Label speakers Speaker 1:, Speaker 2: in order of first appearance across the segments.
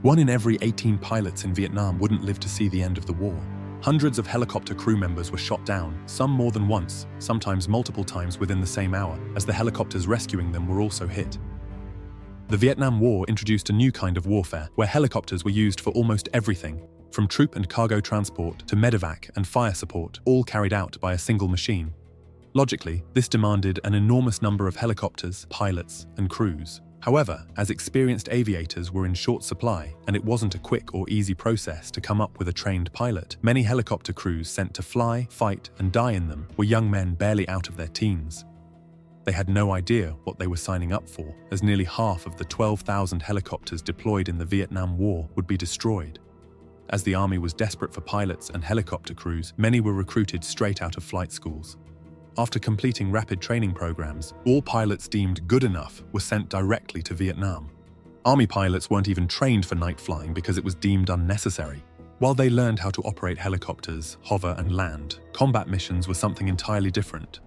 Speaker 1: 1 in every 18 pilots in Vietnam wouldn't live to see the end of the war. Hundreds of helicopter crew members were shot down, some more than once, sometimes multiple times within the same hour, as the helicopters rescuing them were also hit. The Vietnam War introduced a new kind of warfare, where helicopters were used for almost everything, from troop and cargo transport to medevac and fire support, all carried out by a single machine. Logically, this demanded an enormous number of helicopters, pilots, and crews. However, as experienced aviators were in short supply, and it wasn't a quick or easy process to come up with a trained pilot, many helicopter crews sent to fly, fight, and die in them were young men barely out of their teens. They had no idea what they were signing up for, as nearly half of the 12,000 helicopters deployed in the Vietnam War would be destroyed. As the army was desperate for pilots and helicopter crews, many were recruited straight out of flight schools. After completing rapid training programs, all pilots deemed good enough were sent directly to Vietnam. Army pilots weren't even trained for night flying because it was deemed unnecessary. While they learned how to operate helicopters, hover and land, combat missions were something entirely different.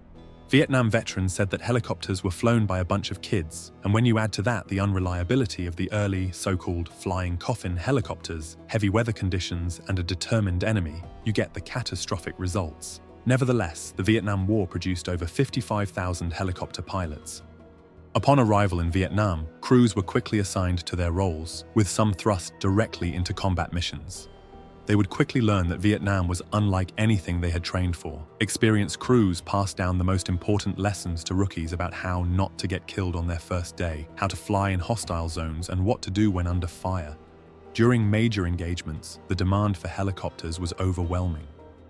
Speaker 1: Vietnam veterans said that helicopters were flown by a bunch of kids, and when you add to that the unreliability of the early, so-called flying coffin helicopters, heavy weather conditions, and a determined enemy, you get the catastrophic results. Nevertheless, the Vietnam War produced over 55,000 helicopter pilots. Upon arrival in Vietnam, crews were quickly assigned to their roles, with some thrust directly into combat missions. They would quickly learn that Vietnam was unlike anything they had trained for. Experienced crews passed down the most important lessons to rookies about how not to get killed on their first day, how to fly in hostile zones, and what to do when under fire. During major engagements, the demand for helicopters was overwhelming.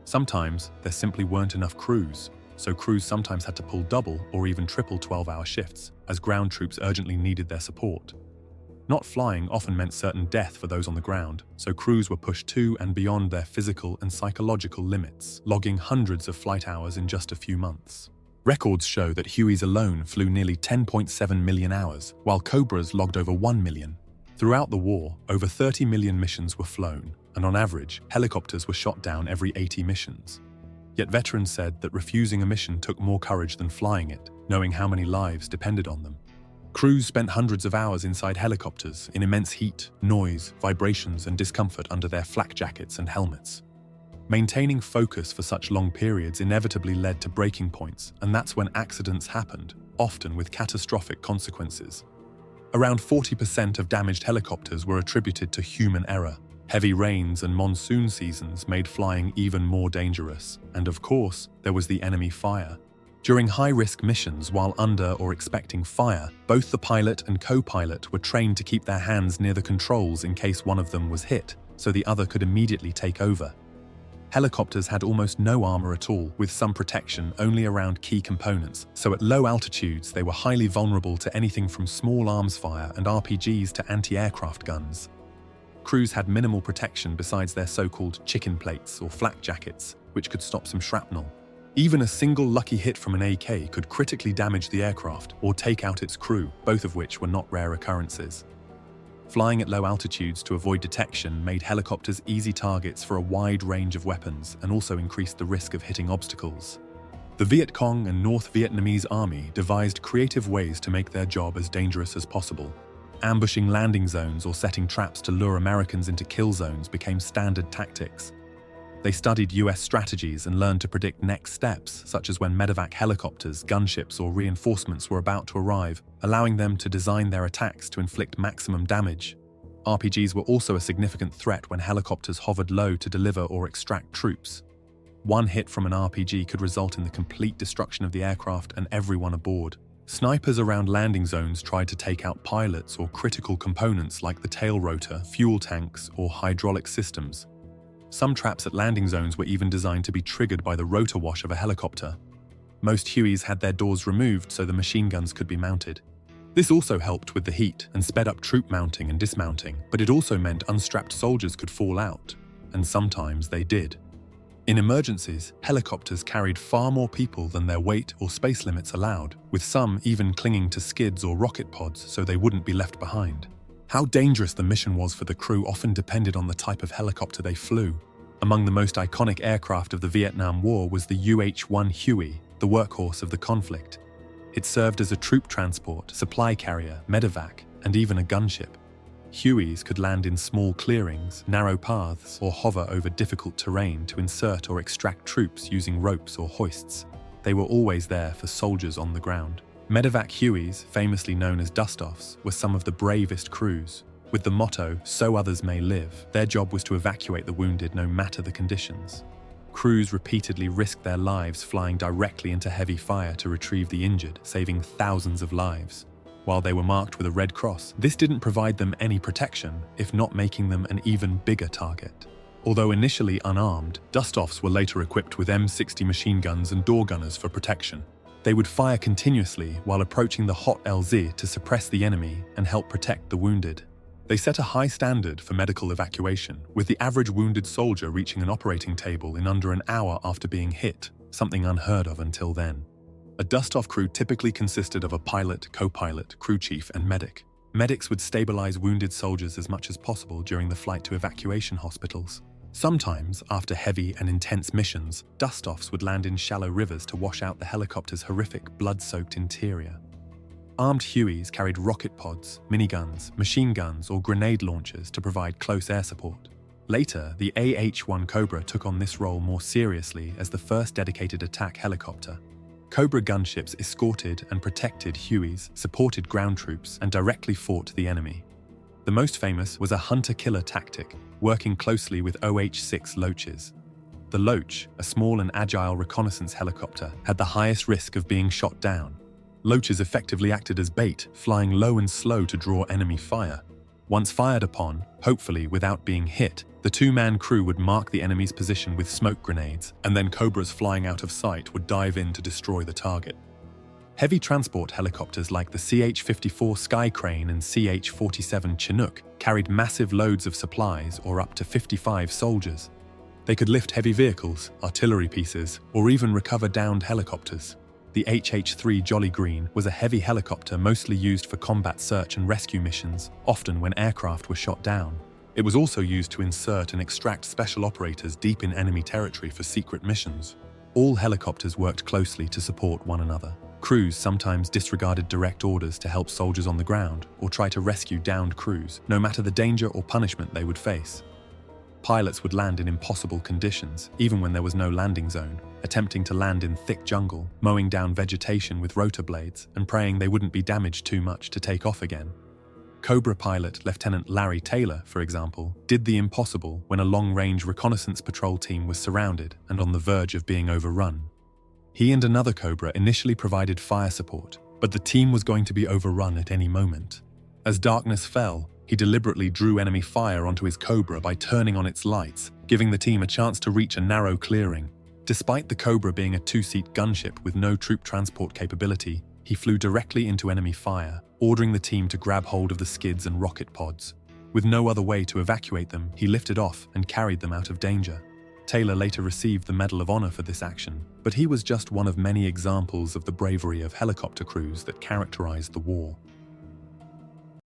Speaker 1: Sometimes, there simply weren't enough crews, so crews sometimes had to pull double or even triple 12-hour shifts, as ground troops urgently needed their support. Not flying often meant certain death for those on the ground, so crews were pushed to and beyond their physical and psychological limits, logging hundreds of flight hours in just a few months. Records show that Hueys alone flew nearly 10.7 million hours, while Cobras logged over 1 million. Throughout the war, over 30 million missions were flown, and on average, helicopters were shot down every 80 missions. Yet veterans said that refusing a mission took more courage than flying it, knowing how many lives depended on them. Crews spent hundreds of hours inside helicopters in immense heat, noise, vibrations, and discomfort under their flak jackets and helmets. Maintaining focus for such long periods inevitably led to breaking points, and that's when accidents happened, often with catastrophic consequences. Around 40% of damaged helicopters were attributed to human error. Heavy rains and monsoon seasons made flying even more dangerous, and of course, there was the enemy fire. During high-risk missions while under or expecting fire, both the pilot and co-pilot were trained to keep their hands near the controls in case one of them was hit, so the other could immediately take over. Helicopters had almost no armor at all, with some protection only around key components, so at low altitudes they were highly vulnerable to anything from small arms fire and RPGs to anti-aircraft guns. Crews had minimal protection besides their so-called chicken plates or flak jackets, which could stop some shrapnel. Even a single lucky hit from an AK could critically damage the aircraft or take out its crew, both of which were not rare occurrences. Flying at low altitudes to avoid detection made helicopters easy targets for a wide range of weapons and also increased the risk of hitting obstacles. The Viet Cong and North Vietnamese Army devised creative ways to make their job as dangerous as possible. Ambushing landing zones or setting traps to lure Americans into kill zones became standard tactics. They studied US strategies and learned to predict next steps, such as when medevac helicopters, gunships, or reinforcements were about to arrive, allowing them to design their attacks to inflict maximum damage. RPGs were also a significant threat when helicopters hovered low to deliver or extract troops. One hit from an RPG could result in the complete destruction of the aircraft and everyone aboard. Snipers around landing zones tried to take out pilots or critical components like the tail rotor, fuel tanks, or hydraulic systems. Some traps at landing zones were even designed to be triggered by the rotor wash of a helicopter. Most Hueys had their doors removed so the machine guns could be mounted. This also helped with the heat and sped up troop mounting and dismounting, but it also meant unstrapped soldiers could fall out, and sometimes they did. In emergencies, helicopters carried far more people than their weight or space limits allowed, with some even clinging to skids or rocket pods so they wouldn't be left behind. How dangerous the mission was for the crew often depended on the type of helicopter they flew. Among the most iconic aircraft of the Vietnam War was the UH-1 Huey, the workhorse of the conflict. It served as a troop transport, supply carrier, medevac, and even a gunship. Hueys could land in small clearings, narrow paths, or hover over difficult terrain to insert or extract troops using ropes or hoists. They were always there for soldiers on the ground. Medevac Hueys, famously known as dust-offs, were some of the bravest crews. With the motto, "So others may live," their job was to evacuate the wounded no matter the conditions. Crews repeatedly risked their lives flying directly into heavy fire to retrieve the injured, saving thousands of lives. While they were marked with a red cross, this didn't provide them any protection, if not making them an even bigger target. Although initially unarmed, dust-offs were later equipped with M60 machine guns and door gunners for protection. They would fire continuously while approaching the hot LZ to suppress the enemy and help protect the wounded. They set a high standard for medical evacuation, with the average wounded soldier reaching an operating table in under an hour after being hit, something unheard of until then. A dust-off crew typically consisted of a pilot, co-pilot, crew chief, and medic. Medics would stabilize wounded soldiers as much as possible during the flight to evacuation hospitals. Sometimes, after heavy and intense missions, dust-offs would land in shallow rivers to wash out the helicopter's horrific, blood-soaked interior. Armed Hueys carried rocket pods, miniguns, machine guns, or grenade launchers to provide close air support. Later, the AH-1 Cobra took on this role more seriously as the first dedicated attack helicopter. Cobra gunships escorted and protected Hueys, supported ground troops, and directly fought the enemy. The most famous was a hunter-killer tactic, working closely with OH-6 Loaches. The Loach, a small and agile reconnaissance helicopter, had the highest risk of being shot down. Loaches effectively acted as bait, flying low and slow to draw enemy fire. Once fired upon, hopefully without being hit, the two-man crew would mark the enemy's position with smoke grenades, and then Cobras flying out of sight would dive in to destroy the target. Heavy transport helicopters like the CH-54 Sky Crane and CH-47 Chinook carried massive loads of supplies or up to 55 soldiers. They could lift heavy vehicles, artillery pieces, or even recover downed helicopters. The HH-3 Jolly Green was a heavy helicopter mostly used for combat search and rescue missions, often when aircraft were shot down. It was also used to insert and extract special operators deep in enemy territory for secret missions. All helicopters worked closely to support one another. Crews sometimes disregarded direct orders to help soldiers on the ground or try to rescue downed crews, no matter the danger or punishment they would face. Pilots would land in impossible conditions, even when there was no landing zone, attempting to land in thick jungle, mowing down vegetation with rotor blades, and praying they wouldn't be damaged too much to take off again. Cobra pilot Lieutenant Larry Taylor, for example, did the impossible when a long-range reconnaissance patrol team was surrounded and on the verge of being overrun. He and another Cobra initially provided fire support, but the team was going to be overrun at any moment. As darkness fell, he deliberately drew enemy fire onto his Cobra by turning on its lights, giving the team a chance to reach a narrow clearing. Despite the Cobra being a two-seat gunship with no troop transport capability, he flew directly into enemy fire, ordering the team to grab hold of the skids and rocket pods. With no other way to evacuate them, he lifted off and carried them out of danger. Taylor later received the Medal of Honor for this action, but he was just one of many examples of the bravery of helicopter crews that characterized the war.